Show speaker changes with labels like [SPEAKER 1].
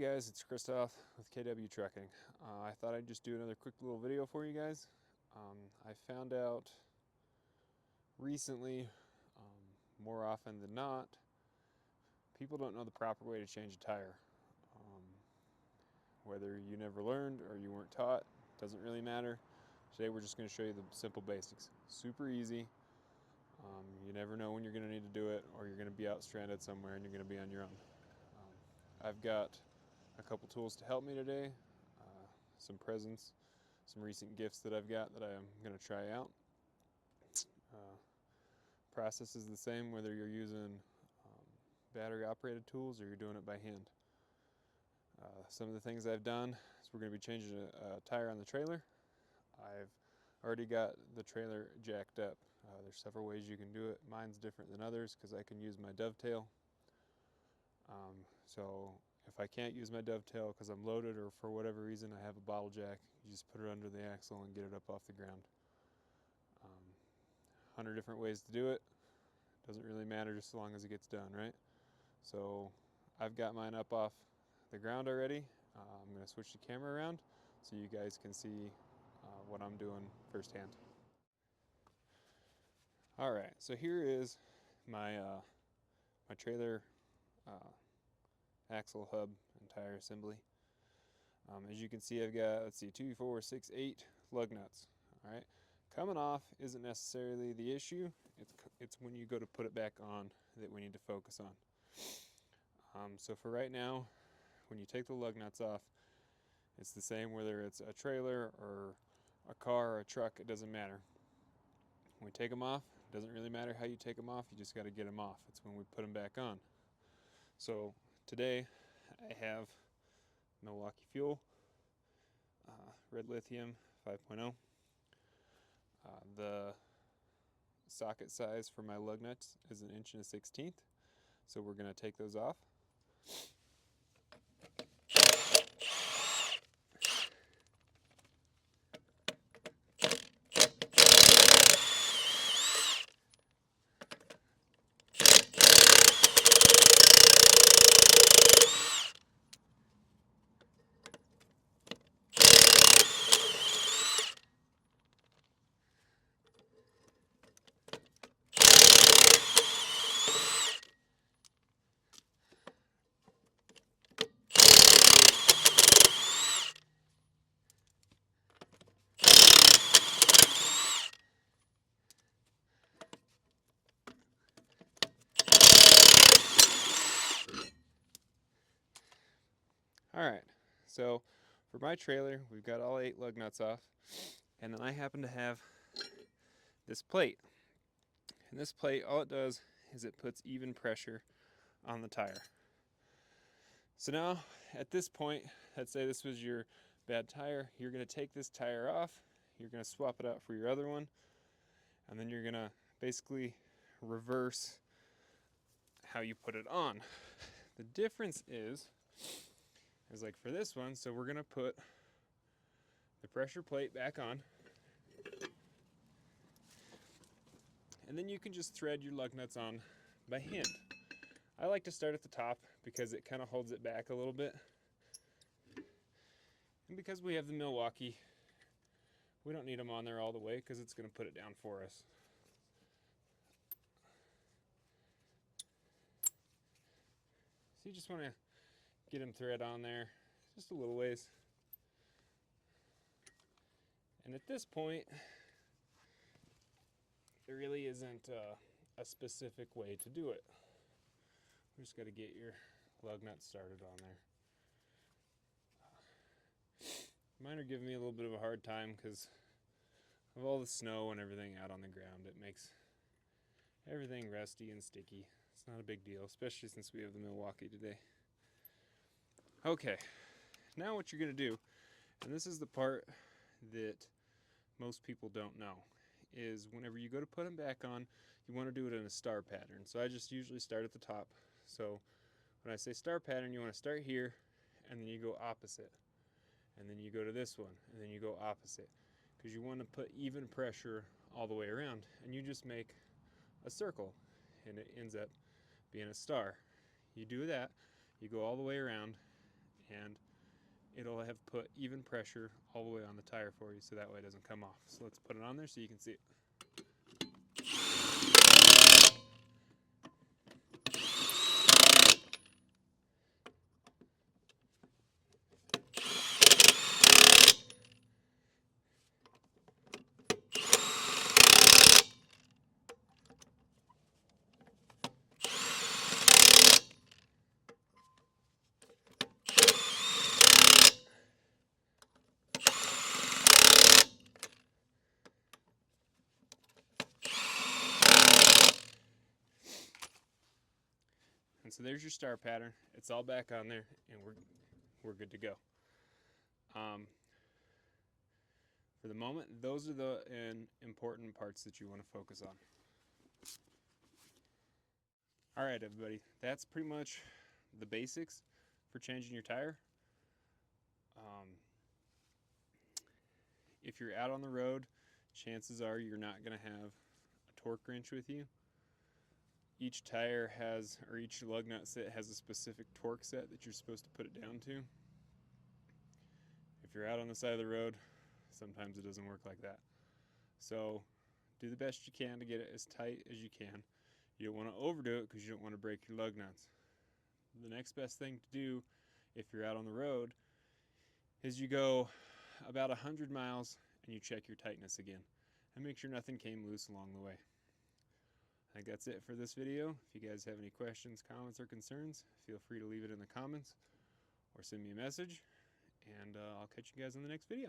[SPEAKER 1] Hey guys, it's Christoph with KW Trucking. I thought I'd just do another quick little video for you guys. I found out recently, more often than not, people don't know the proper way to change a tire. Whether you never learned or you weren't taught, doesn't really matter. Today we're just going to show you the simple basics. Super easy. You never know when you're going to need to do it, or you're going to be out stranded somewhere and you're going to be on your own. I've got a couple tools to help me today, some presents, some recent gifts that I've got that I'm going to try out. Process is the same whether you're using battery operated tools or you're doing it by hand. Some of the things I've done is we're going to be changing a tire on the trailer. I've already got the trailer jacked up. There's several ways you can do it. Mine's different than others because I can use my dovetail. So if I can't use my dovetail because I'm loaded or for whatever reason I have a bottle jack, you just put it under the axle and get it up off the ground. 100 different ways to do it. Doesn't really matter just as long as it gets done, right? So I've got mine up off the ground already. I'm going to switch the camera around so you guys can see what I'm doing firsthand. Alright, so here is my my trailer axle hub and tire assembly. As you can see, I've got, 2, 4, 6, 8 lug nuts. Alright, coming off isn't necessarily the issue. It's when you go to put it back on that we need to focus on. So for right now, when you take the lug nuts off, it's the same whether it's a trailer or a car or a truck, it doesn't matter. When we take them off, it doesn't really matter how you take them off, you just got to get them off. It's when we put them back on. So today I have Milwaukee Fuel, red lithium 5.0. The socket size for my lug nuts is 1 1/16". So we're going to take those off. Alright, so for my trailer, we've got all 8 lug nuts off, and then I happen to have this plate. And this plate, all it does is it puts even pressure on the tire. So now, at this point, let's say this was your bad tire, you're going to take this tire off, you're going to swap it out for your other one, and then you're going to basically reverse how you put it on. The difference is like for this one, so we're going to put the pressure plate back on, and then you can just thread your lug nuts on by hand. I like to start at the top because it kind of holds it back a little bit, and because we have the Milwaukee, we don't need them on there all the way because it's going to put it down for us. So you just want to get them thread on there just a little ways. And at this point, there really isn't a specific way to do it. You just got to get your lug nuts started on there. Mine are giving me a little bit of a hard time because of all the snow and everything out on the ground. It makes everything rusty and sticky. It's not a big deal, especially since we have the Milwaukee today. Okay, now what you're going to do, and this is the part that most people don't know, is whenever you go to put them back on, you want to do it in a star pattern. So I just usually start at the top. So when I say star pattern, you want to start here, and then you go opposite. And then you go to this one, and then you go opposite. Because you want to put even pressure all the way around. And you just make a circle, and it ends up being a star. You do that, you go all the way around, and it'll have put even pressure all the way on the tire for you, so that way it doesn't come off. So let's put it on there so you can see it. And so there's your star pattern. It's all back on there, and we're good to go. For the moment, those are the important parts that you want to focus on. All right, everybody, that's pretty much the basics for changing your tire. If you're out on the road, chances are you're not going to have a torque wrench with you. Each tire has, or each lug nut set has a specific torque set that you're supposed to put it down to. If you're out on the side of the road, sometimes it doesn't work like that. So do the best you can to get it as tight as you can. You don't want to overdo it because you don't want to break your lug nuts. The next best thing to do if you're out on the road is you go about 100 miles and you check your tightness again and make sure nothing came loose along the way. I think that's it for this video. If you guys have any questions, comments, or concerns, feel free to leave it in the comments or send me a message, and I'll catch you guys in the next video.